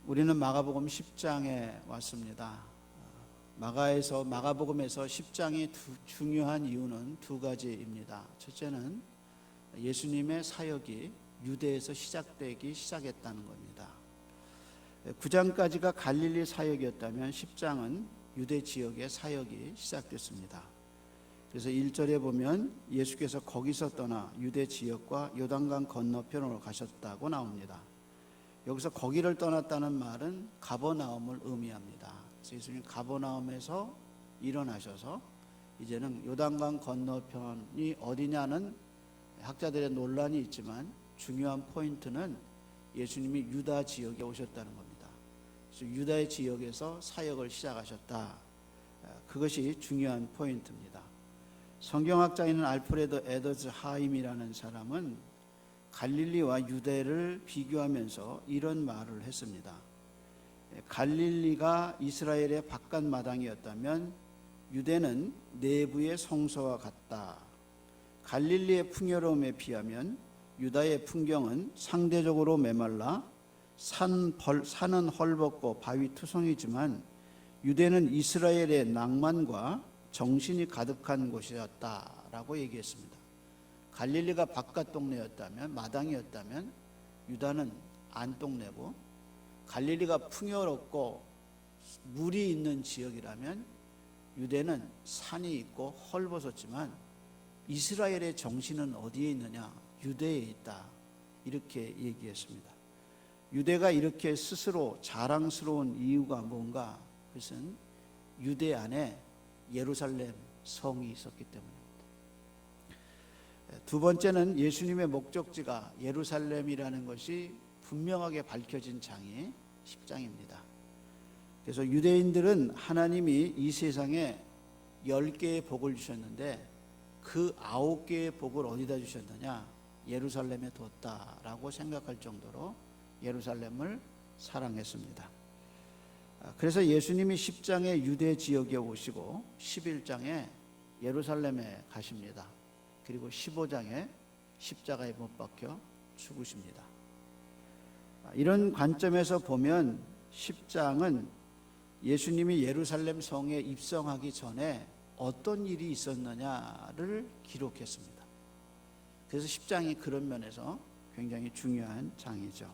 우리는 마가복음 10장에 왔습니다. 마가복음에서 10장이 중요한 이유는 두 가지입니다. 첫째는 예수님의 사역이 유대에서 시작했다는 겁니다. 9장까지가 갈릴리 사역이었다면 10장은 유대 지역의 사역이 시작됐습니다. 그래서 1절에 보면 예수께서 거기서 떠나 유대 지역과 요단강 건너편으로 가셨다고 나옵니다. 여기서 거기를 떠났다는 말은 가버나움을 의미합니다. 그래서 예수님 가버나움에서 일어나셔서 이제는 요단강 건너편이 어디냐는 학자들의 논란이 있지만 중요한 포인트는 예수님이 유다 지역에 오셨다는 겁니다. 그래서 유다의 지역에서 사역을 시작하셨다. 그것이 중요한 포인트입니다. 성경학자인 알프레드 에더즈 하임이라는 사람은 갈릴리와 유대를 비교하면서 이런 말을 했습니다. 갈릴리가 이스라엘의 바깥마당이었다면 유대는 내부의 성소와 같다. 갈릴리의 풍요로움에 비하면 유다의 풍경은 상대적으로 메말라 산은 헐벗고 바위 투성이지만 유대는 이스라엘의 낭만과 정신이 가득한 곳이었다라고 얘기했습니다. 갈릴리가 바깥 동네였다면, 마당이었다면 유다는 안 동네고, 갈릴리가 풍요롭고 물이 있는 지역이라면 유대는 산이 있고 헐벗었지만 이스라엘의 정신은 어디에 있느냐? 유대에 있다. 이렇게 얘기했습니다. 유대가 이렇게 스스로 자랑스러운 이유가 뭔가? 그것은 유대 안에 예루살렘 성이 있었기 때문입니다. 두 번째는 예수님의 목적지가 예루살렘이라는 것이 분명하게 밝혀진 장이 10장입니다. 그래서 유대인들은 하나님이 이 세상에 10개의 복을 주셨는데 그 9개의 복을 어디다 주셨느냐? 예루살렘에 뒀다라고 생각할 정도로 예루살렘을 사랑했습니다. 그래서 예수님이 10장에 유대 지역에 오시고 11장에 예루살렘에 가십니다. 그리고 15장에 십자가에 못 박혀 죽으십니다. 이런 관점에서 보면 10장은 예수님이 예루살렘 성에 입성하기 전에 어떤 일이 있었느냐를 기록했습니다. 그래서 10장이 그런 면에서 굉장히 중요한 장이죠.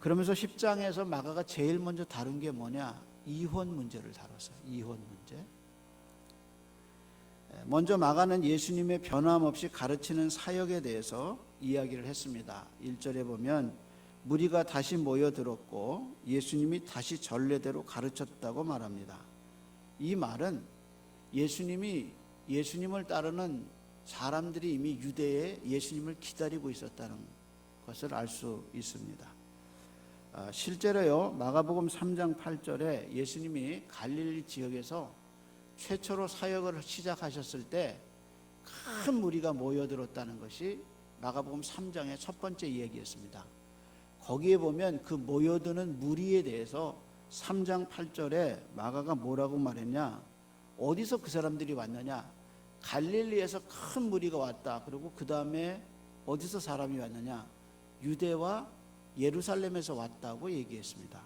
그러면서 10장에서 마가가 제일 먼저 다룬 게 뭐냐? 이혼 문제를 다뤘어요. 이혼 문제. 먼저 마가는 예수님의 변함없이 가르치는 사역에 대해서 이야기를 했습니다. 1절에 보면 무리가 다시 모여들었고 예수님이 다시 전례대로 가르쳤다고 말합니다. 이 말은 예수님을 따르는 사람들이 이미 유대에 예수님을 기다리고 있었다는 것을 알 수 있습니다. 실제로요, 마가복음 3장 8절에 예수님이 갈릴리 지역에서 최초로 사역을 시작하셨을 때 큰 무리가 모여들었다는 것이 마가복음 3장의 첫 번째 이야기였습니다. 거기에 보면 그 모여드는 무리에 대해서 3장 8절에 마가가 뭐라고 말했냐? 어디서 그 사람들이 왔느냐? 갈릴리에서 큰 무리가 왔다. 그리고 그 다음에 어디서 사람이 왔느냐? 유대와 예루살렘에서 왔다고 얘기했습니다.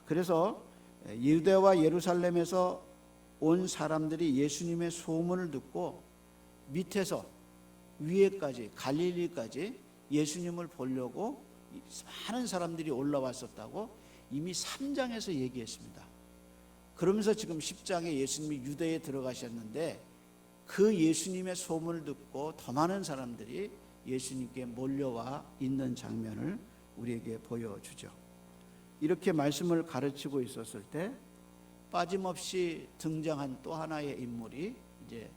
그래서 유대와 예루살렘에서 온 사람들이 예수님의 소문을 듣고 밑에서 위에까지 갈릴리까지 예수님을 보려고 많은 사람들이 올라왔었다고 이미 3장에서 얘기했습니다. 그러면서 지금 10장에 예수님이 유대에 들어가셨는데 그 예수님의 소문을 듣고 더 많은 사람들이 예수님께 몰려와 있는 장면을 우리에게 보여주죠. 이렇게 말씀을 가르치고 있었을 때 빠짐없이 등장한 또 하나의 인물이 이제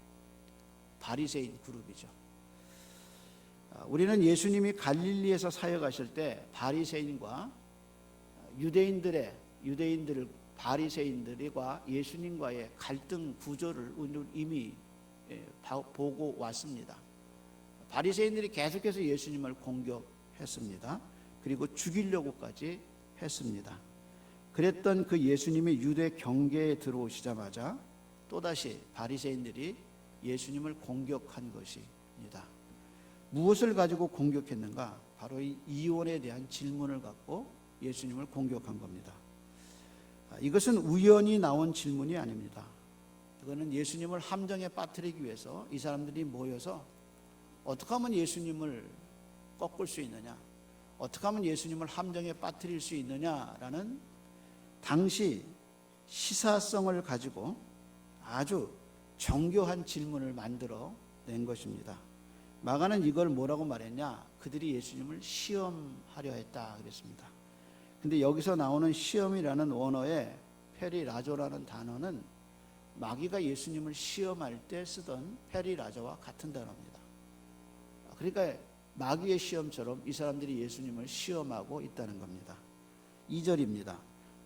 바리새인 그룹이죠. 우리는 예수님이 갈릴리에서 사역하실 때 바리새인과 유대인들 바리새인들과 예수님과의 갈등 구조를 이미 보고 왔습니다. 바리새인들이 계속해서 예수님을 공격했습니다. 그리고 죽이려고까지 했습니다. 그랬던 그 예수님이 유대 경계에 들어오시자마자 또다시 바리새인들이 예수님을 공격한 것입니다. 무엇을 가지고 공격했는가? 바로 이 이혼에 대한 질문을 갖고 예수님을 공격한 겁니다. 이것은 우연히 나온 질문이 아닙니다. 이거는 예수님을 함정에 빠뜨리기 위해서 이 사람들이 모여서 어떻게 하면 예수님을 꺾을 수 있느냐, 어떻게 하면 예수님을 함정에 빠뜨릴 수 있느냐라는 당시 시사성을 가지고 아주 정교한 질문을 만들어 낸 것입니다. 마가는 이걸 뭐라고 말했냐? 그들이 예수님을 시험하려 했다 그랬습니다. 근데 여기서 나오는 시험이라는 원어의 페리라조라는 단어는 마귀가 예수님을 시험할 때 쓰던 페리라조와 같은 단어입니다. 그러니까 마귀의 시험처럼 이 사람들이 예수님을 시험하고 있다는 겁니다. 2절입니다.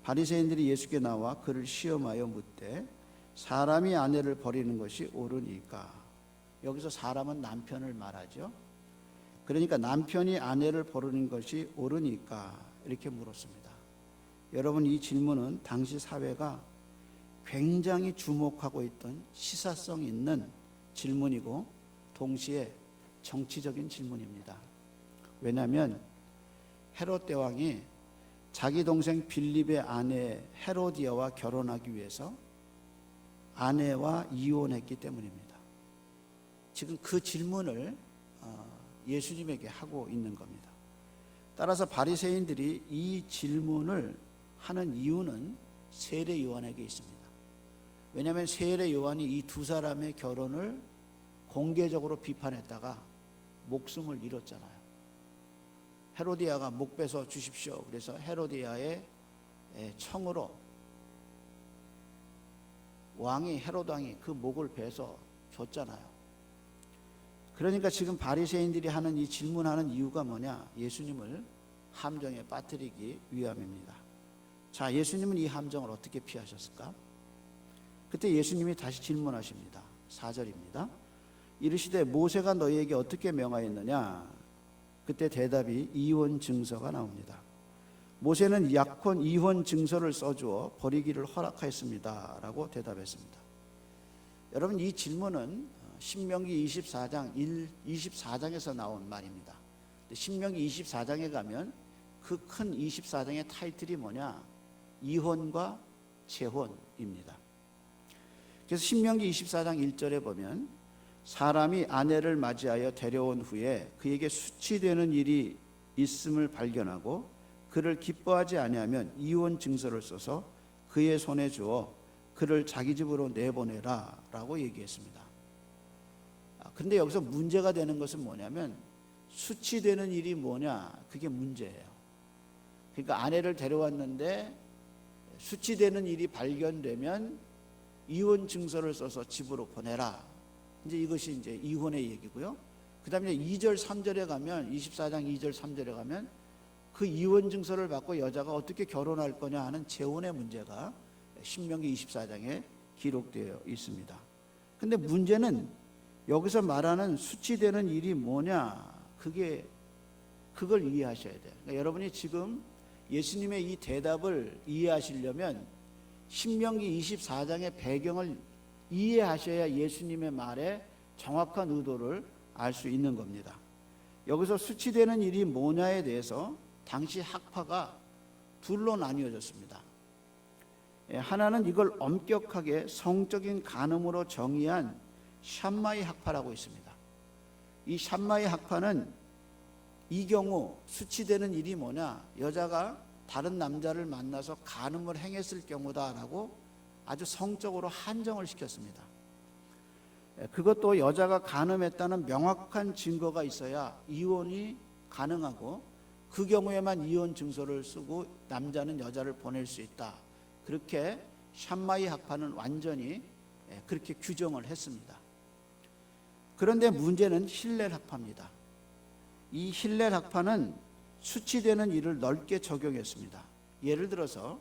바리새인들이 예수께 나와 그를 시험하여 묻되 사람이 아내를 버리는 것이 옳으니까. 여기서 사람은 남편을 말하죠. 그러니까 남편이 아내를 버리는 것이 옳으니까 이렇게 물었습니다. 여러분, 이 질문은 당시 사회가 굉장히 주목하고 있던 시사성 있는 질문이고 동시에 정치적인 질문입니다. 왜냐하면 헤롯 대왕이 자기 동생 빌립의 아내 헤로디아와 결혼하기 위해서 아내와 이혼했기 때문입니다. 지금 그 질문을 예수님에게 하고 있는 겁니다. 따라서 바리새인들이 이 질문을 하는 이유는 세례 요한에게 있습니다. 왜냐하면 세례 요한이 이 두 사람의 결혼을 공개적으로 비판했다가 목숨을 잃었잖아요. 헤로디아가 목 빼서 주십시오. 그래서 헤로디아의 청으로 헤롯 왕이 그 목을 베서 줬잖아요. 그러니까 지금 바리새인들이 하는 이 질문하는 이유가 뭐냐? 예수님을 함정에 빠뜨리기 위함입니다. 자, 예수님은 이 함정을 어떻게 피하셨을까? 그때 예수님이 다시 질문하십니다. 4절입니다. 이르시되 모세가 너희에게 어떻게 명하였느냐? 그때 대답이 이혼 증서가 나옵니다. 모세는 약혼 이혼 증서를 써주어 버리기를 허락하였습니다 라고 대답했습니다. 여러분, 이 질문은 신명기 24장에서 나온 말입니다. 신명기 24장에 가면 그 큰 24장의 타이틀이 뭐냐? 이혼과 재혼입니다. 그래서 신명기 24장 1절에 보면 사람이 아내를 맞이하여 데려온 후에 그에게 수치되는 일이 있음을 발견하고 그를 기뻐하지 아니하면 이혼 증서를 써서 그의 손에 주어 그를 자기 집으로 내보내라 라고 얘기했습니다. 근데 여기서 문제가 되는 것은 뭐냐면 수치되는 일이 뭐냐? 그게 문제예요. 그러니까 아내를 데려왔는데 수치되는 일이 발견되면 이혼 증서를 써서 집으로 보내라. 이제 이것이 이제 이혼의 얘기고요. 그 다음에 2절 3절에 가면 24장 2절 3절에 가면 그 이혼 증서를 받고 여자가 어떻게 결혼할 거냐 하는 재혼의 문제가 신명기 24장에 기록되어 있습니다. 근데 문제는 여기서 말하는 수치되는 일이 뭐냐? 그걸 이해하셔야 돼요. 그러니까 여러분이 지금 예수님의 이 대답을 이해하시려면 신명기 24장의 배경을 이해하셔야 예수님의 말에 정확한 의도를 알 수 있는 겁니다. 여기서 수치되는 일이 뭐냐에 대해서 당시 학파가 둘로 나뉘어졌습니다. 하나는 이걸 엄격하게 성적인 간음으로 정의한 샴마이 학파라고 있습니다. 이 샴마이 학파는 이 경우 수치되는 일이 뭐냐? 여자가 다른 남자를 만나서 간음을 행했을 경우다라고 아주 성적으로 한정을 시켰습니다. 그것도 여자가 간음했다는 명확한 증거가 있어야 이혼이 가능하고 그 경우에만 이혼 증서를 쓰고 남자는 여자를 보낼 수 있다. 그렇게 샴마이 학파는 완전히 그렇게 규정을 했습니다. 그런데 문제는 힐렐 학파입니다. 이 힐렐 학파는 수치되는 일을 넓게 적용했습니다. 예를 들어서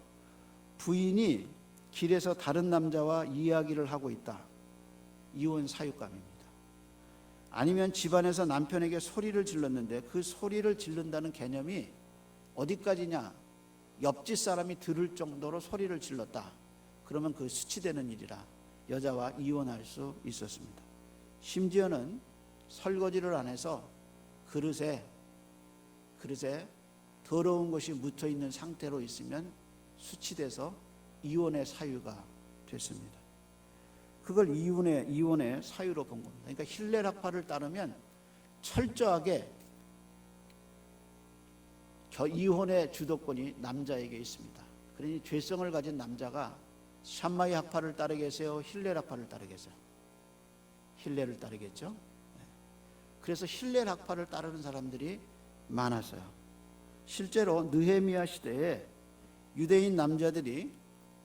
부인이 길에서 다른 남자와 이야기를 하고 있다. 이혼 사유감입니다. 아니면 집안에서 남편에게 소리를 질렀는데 그 소리를 지른다는 개념이 어디까지냐? 옆집 사람이 들을 정도로 소리를 질렀다. 그러면 그 수치되는 일이라 여자와 이혼할 수 있었습니다. 심지어는 설거지를 안 해서 그릇에 더러운 것이 묻혀 있는 상태로 있으면 수치돼서 이혼의 사유가 됐습니다. 그걸 이혼의 사유로 본 겁니다. 그러니까 힐렐학파를 따르면 철저하게 이혼의 주도권이 남자에게 있습니다. 그러니 죄성을 가진 남자가 샴마이 학파를 따르겠어요? 힐렐학파를 따르겠어요? 힐렐을 따르겠죠. 그래서 힐렐학파를 따르는 사람들이 많았어요. 실제로 느헤미야 시대에 유대인 남자들이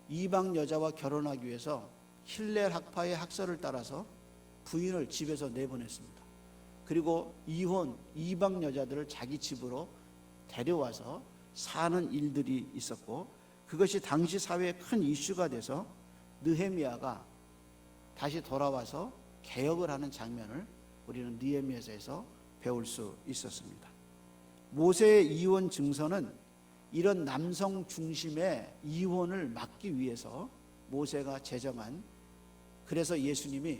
이방 여자와 결혼하기 위해서 힐렐학파의 학설을 따라서 부인을 집에서 내보냈습니다. 그리고 이방 여자들을 자기 집으로 데려와서 사는 일들이 있었고, 그것이 당시 사회에 큰 이슈가 돼서 느헤미야가 다시 돌아와서 개혁을 하는 장면을 우리는 느헤미야서에서 배울 수 있었습니다. 모세의 이혼 증서는 이런 남성 중심의 이혼을 막기 위해서 모세가 제정한, 그래서 예수님이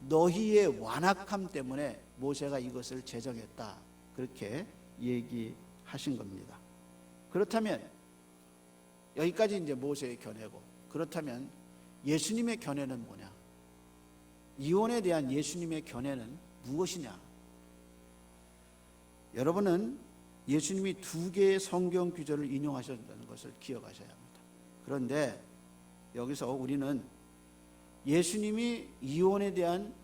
너희의 완악함 때문에 모세가 이것을 제정했다, 그렇게 얘기하신 겁니다. 그렇다면 여기까지 이제 모세의 견해고, 그렇다면 예수님의 견해는 뭐냐? 이혼에 대한 예수님의 견해는 무엇이냐? 여러분은 예수님이 2개의 성경 구절을 인용하셨다는 것을 기억하셔야 합니다. 그런데 여기서 우리는 예수님이 이혼에 대한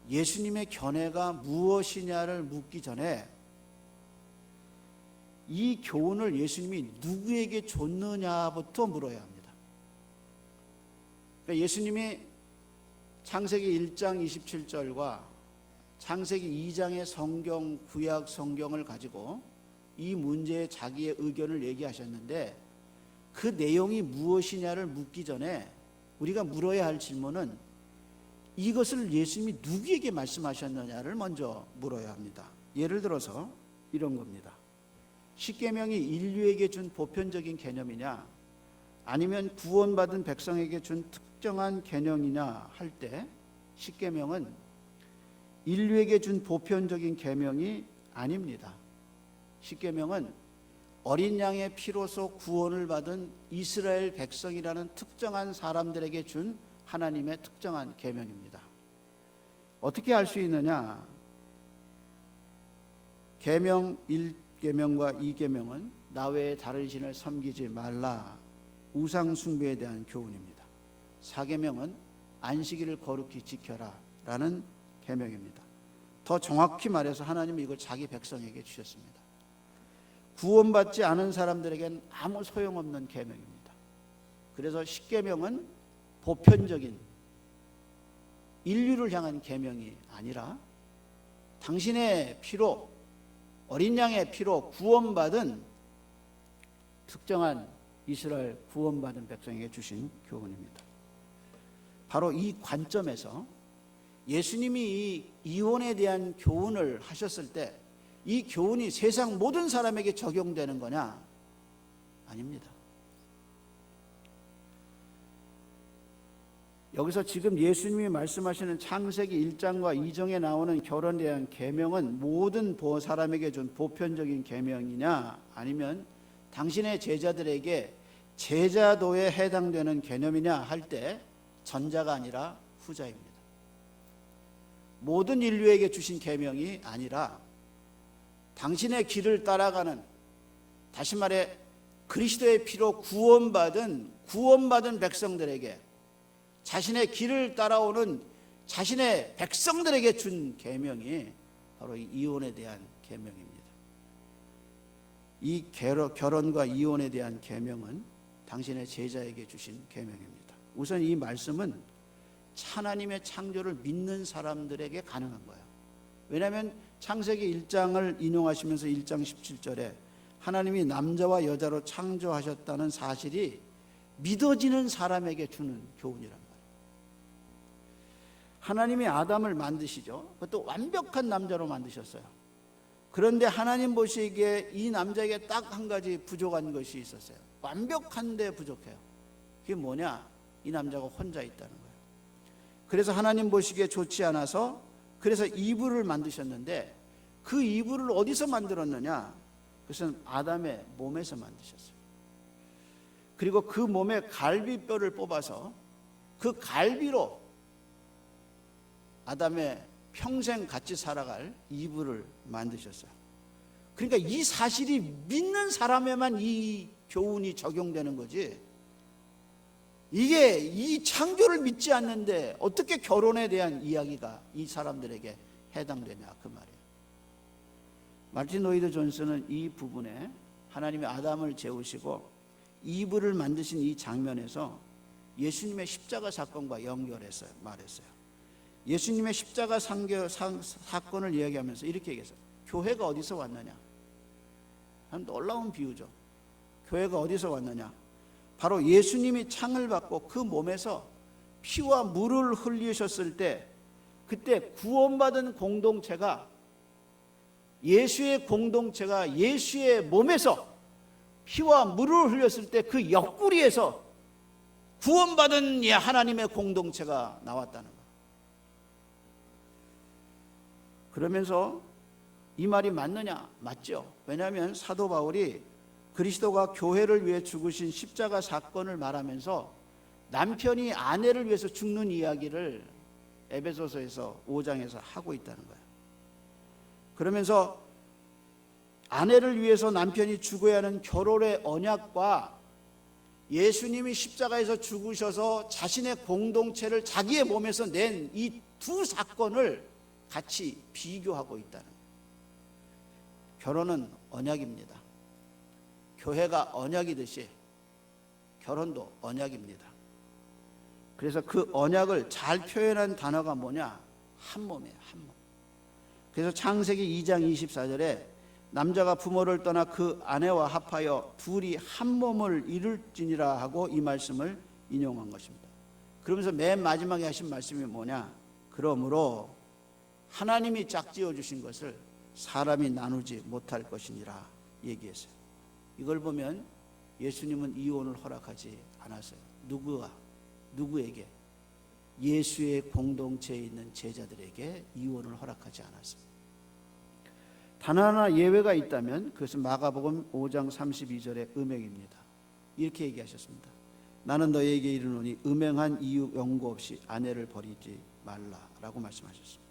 예수님의 견해가 무엇이냐를 묻기 전에 이 교훈을 예수님이 누구에게 줬느냐부터 물어야 합니다. 그러니까 예수님이 창세기 1장 27절과 창세기 2장의 성경, 구약 성경을 가지고 이 문제에 자기의 의견을 얘기하셨는데, 그 내용이 무엇이냐를 묻기 전에 우리가 물어야 할 질문은 이것을 예수님이 누구에게 말씀하셨느냐를 먼저 물어야 합니다. 예를 들어서 이런 겁니다. 십계명이 인류에게 준 보편적인 개념이냐, 아니면 구원받은 백성에게 준 특정한 개념이냐 할 때, 십계명은 인류에게 준 보편적인 계명이 아닙니다. 십계명은 어린 양의 피로서 구원을 받은 이스라엘 백성이라는 특정한 사람들에게 준 하나님의 특정한 계명입니다. 어떻게 알 수 있느냐? 계명 1계명과 2계명은 나 외에 다른 신을 섬기지 말라, 우상 숭배에 대한 교훈입니다. 4계명은 안식일을 거룩히 지켜라 라는 계명입니다. 더 정확히 말해서 하나님은 이걸 자기 백성에게 주셨습니다. 구원받지 않은 사람들에게는 아무 소용없는 계명입니다. 그래서 십계명은 보편적인 인류를 향한 계명이 아니라 당신의 피로, 어린 양의 피로 구원받은 특정한 이스라엘 구원받은 백성에게 주신 교훈입니다. 바로 이 관점에서 예수님이 이 이혼에 대한 교훈을 하셨을 때 이 교훈이 세상 모든 사람에게 적용되는 거냐? 아닙니다. 여기서 지금 예수님이 말씀하시는 창세기 1장과 2장에 나오는 결혼에 대한 계명은 모든 사람에게 준 보편적인 계명이냐, 아니면 당신의 제자들에게 제자도에 해당되는 개념이냐 할 때 전자가 아니라 후자입니다. 모든 인류에게 주신 계명이 아니라 당신의 길을 따라가는, 다시 말해 그리스도의 피로 구원받은 백성들에게, 자신의 길을 따라오는 자신의 백성들에게 준 계명이 바로 이 이혼에 대한 계명입니다. 이 결혼과 이혼에 대한 계명은 당신의 제자에게 주신 계명입니다. 우선 이 말씀은 하나님의 창조를 믿는 사람들에게 가능한 거예요. 왜냐하면 창세기 1장을 인용하시면서 1장 17절에 하나님이 남자와 여자로 창조하셨다는 사실이 믿어지는 사람에게 주는 교훈이란 말이에요. 하나님이 아담을 만드시죠. 그것도 완벽한 남자로 만드셨어요. 그런데 하나님 보시기에 이 남자에게 딱 한 가지 부족한 것이 있었어요. 완벽한데 부족해요. 그게 뭐냐? 이 남자가 혼자 있다는 거예요. 그래서 하나님 보시기에 좋지 않아서 그래서 이불을 만드셨는데, 그 이불을 어디서 만들었느냐? 그것은 아담의 몸에서 만드셨어요. 그리고 그 몸에 갈비뼈를 뽑아서 그 갈비로 아담의 평생 같이 살아갈 이브를 만드셨어요. 그러니까 이 사실이 믿는 사람에만 이 교훈이 적용되는 거지, 이게 이 창조를 믿지 않는데 어떻게 결혼에 대한 이야기가 이 사람들에게 해당되냐 그 말이에요. 마틴 로이드 존슨은 이 부분에 하나님이 아담을 재우시고 이브를 만드신 이 장면에서 예수님의 십자가 사건과 연결해서 말했어요. 예수님의 십자가 사건을 이야기하면서 이렇게 얘기했어요. 교회가 어디서 왔느냐? 참 놀라운 비유죠. 교회가 어디서 왔느냐? 바로 예수님이 창을 받고 그 몸에서 피와 물을 흘리셨을 때, 그때 구원받은 공동체가, 예수의 공동체가 예수의 몸에서 피와 물을 흘렸을 때 그 옆구리에서 구원받은 하나님의 공동체가 나왔다는 거예요. 그러면서 이 말이 맞느냐? 맞죠. 왜냐하면 사도 바울이 그리스도가 교회를 위해 죽으신 십자가 사건을 말하면서 남편이 아내를 위해서 죽는 이야기를 에베소서에서 5장에서 하고 있다는 거예요. 그러면서 아내를 위해서 남편이 죽어야 하는 결혼의 언약과 예수님이 십자가에서 죽으셔서 자신의 공동체를 자기의 몸에서 낸 이 두 사건을 같이 비교하고 있다는 거예요. 결혼은 언약입니다. 교회가 언약이듯이 결혼도 언약입니다. 그래서 그 언약을 잘 표현한 단어가 뭐냐? 한 몸이에요, 한 몸. 그래서 창세기 2장 24절에 남자가 부모를 떠나 그 아내와 합하여 둘이 한 몸을 이룰지니라 하고 이 말씀을 인용한 것입니다. 그러면서 맨 마지막에 하신 말씀이 뭐냐? 그러므로 하나님이 짝지어 주신 것을 사람이 나누지 못할 것이니라 얘기했어요. 이걸 보면 예수님은 이혼을 허락하지 않았어요. 누구에게? 예수의 공동체에 있는 제자들에게 이혼을 허락하지 않았어요. 단 하나 예외가 있다면 그것은 마가복음 5장 32절의 음행입니다. 이렇게 얘기하셨습니다. 나는 너에게 이르노니 음행한 이유 연고 없이 아내를 버리지 말라라고 말씀하셨습니다.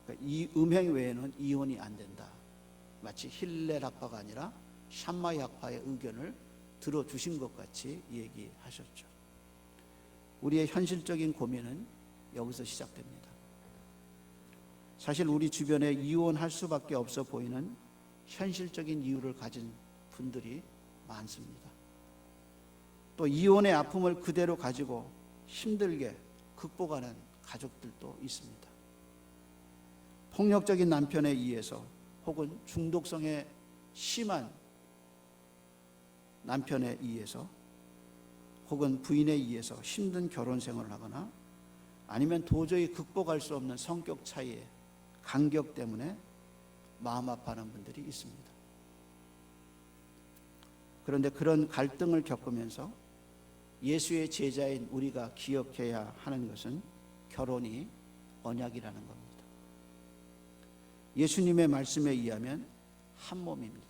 그러니까 이 음행 외에는 이혼이 안 된다. 마치 힐렐 학파가 아니라 샴마이 학파의 의견을 들어주신 것 같이 얘기하셨죠. 우리의 현실적인 고민은 여기서 시작됩니다. 사실 우리 주변에 이혼할 수밖에 없어 보이는 현실적인 이유를 가진 분들이 많습니다. 또 이혼의 아픔을 그대로 가지고 힘들게 극복하는 가족들도 있습니다. 폭력적인 남편에 의해서 혹은 중독성에 심한 남편에 의해서 혹은 부인에 의해서 힘든 결혼 생활을 하거나 아니면 도저히 극복할 수 없는 성격 차이에 간격 때문에 마음 아파하는 분들이 있습니다. 그런데 그런 갈등을 겪으면서 예수의 제자인 우리가 기억해야 하는 것은 결혼이 언약이라는 겁니다. 예수님의 말씀에 의하면 한 몸입니다.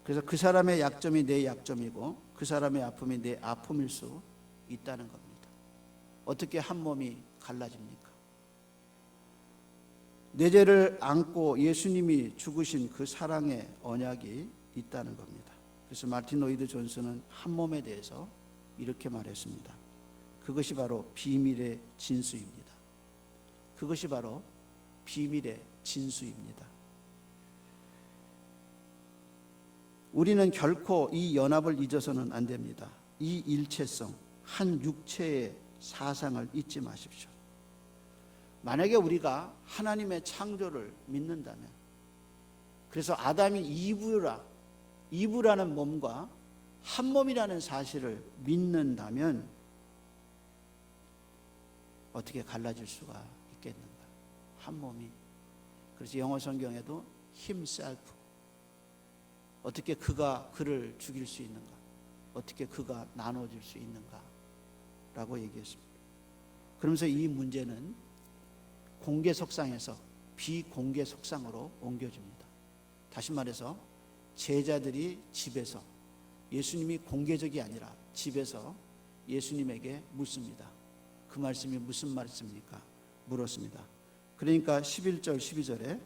그래서 그 사람의 약점이 내 약점이고 그 사람의 아픔이 내 아픔일 수 있다는 겁니다. 어떻게 한 몸이 갈라집니까? 내 죄를 안고 예수님이 죽으신 그 사랑의 언약이 있다는 겁니다. 그래서 마틴 로이드 존슨은 한 몸에 대해서 이렇게 말했습니다. 그것이 바로 비밀의 진수입니다. 그것이 바로 비밀의 진수입니다. 우리는 결코 이 연합을 잊어서는 안 됩니다. 이 일체성, 한 육체의 사상을 잊지 마십시오. 만약에 우리가 하나님의 창조를 믿는다면, 그래서 아담이 이브라는 몸과 한 몸이라는 사실을 믿는다면 어떻게 갈라질 수가 있겠는가? 한 몸이. 그래서 영어 성경에도 himself, 어떻게 그가 그를 죽일 수 있는가? 어떻게 그가 나눠질 수 있는가? 라고 얘기했습니다. 그러면서 이 문제는 공개 석상에서 비공개 석상으로 옮겨집니다. 다시 말해서 제자들이 집에서, 예수님이 공개적이 아니라 집에서 예수님에게 묻습니다. 그 말씀이 무슨 말씀입니까? 물었습니다. 그러니까 11절 12절에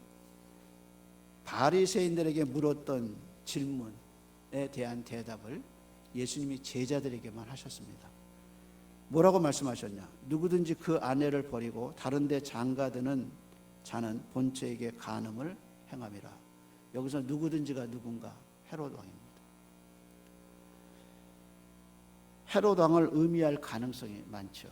바리새인들에게 물었던 질문에 대한 대답을 예수님이 제자들에게만 하셨습니다. 뭐라고 말씀하셨냐? 누구든지 그 아내를 버리고 다른 데 장가드는 자는 본처에게 간음을 행함이라. 여기서 누구든지가 누군가? 헤롯 왕입니다. 헤롯 왕을 의미할 가능성이 많죠.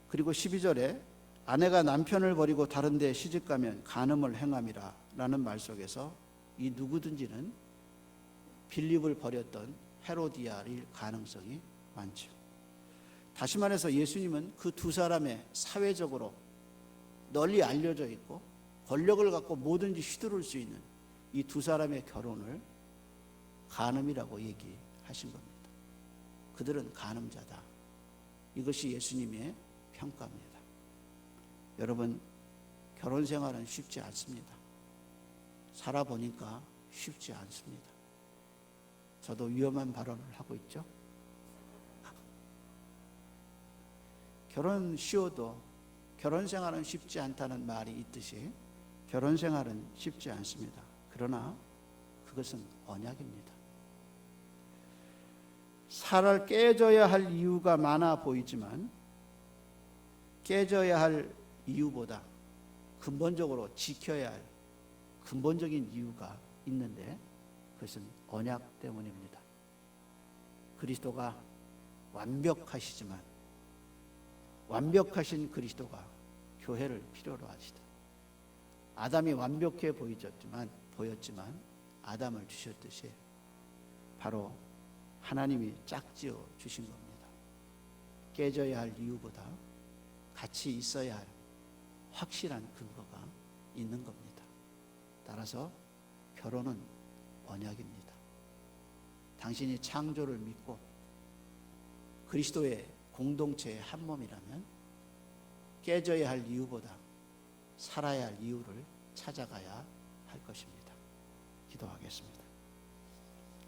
그리고 12절에 아내가 남편을 버리고 다른 데 시집가면 간음을 행함이라 라는 말 속에서 이 누구든지는 빌립을 버렸던 헤로디아일 가능성이 많죠. 다시 말해서 예수님은 그 두 사람의 사회적으로 널리 알려져 있고 권력을 갖고 뭐든지 휘두를 수 있는 이 두 사람의 결혼을 간음이라고 얘기하신 겁니다. 그들은 간음자다. 이것이 예수님의 평가입니다. 여러분, 결혼 생활은 쉽지 않습니다. 살아보니까 쉽지 않습니다. 저도 위험한 발언을 하고 있죠. 결혼 쉬워도 결혼 생활은 쉽지 않다는 말이 있듯이 결혼 생활은 쉽지 않습니다. 그러나 그것은 언약입니다. 살을 깨져야 할 이유가 많아 보이지만 깨져야 할 이유보다 근본적으로 지켜야 할 근본적인 이유가 있는데 그것은 언약 때문입니다. 그리스도가 완벽하시지만 완벽하신 그리스도가 교회를 필요로 하시다. 아담이 완벽해 보였지만 아담을 주셨듯이 바로 하나님이 짝지어 주신 겁니다. 깨져야 할 이유보다 같이 있어야 할 확실한 근거가 있는 겁니다. 따라서 결혼은 언약입니다. 당신이 창조를 믿고 그리스도의 공동체의 한 몸이라면 깨져야 할 이유보다 살아야 할 이유를 찾아가야 할 것입니다. 기도하겠습니다.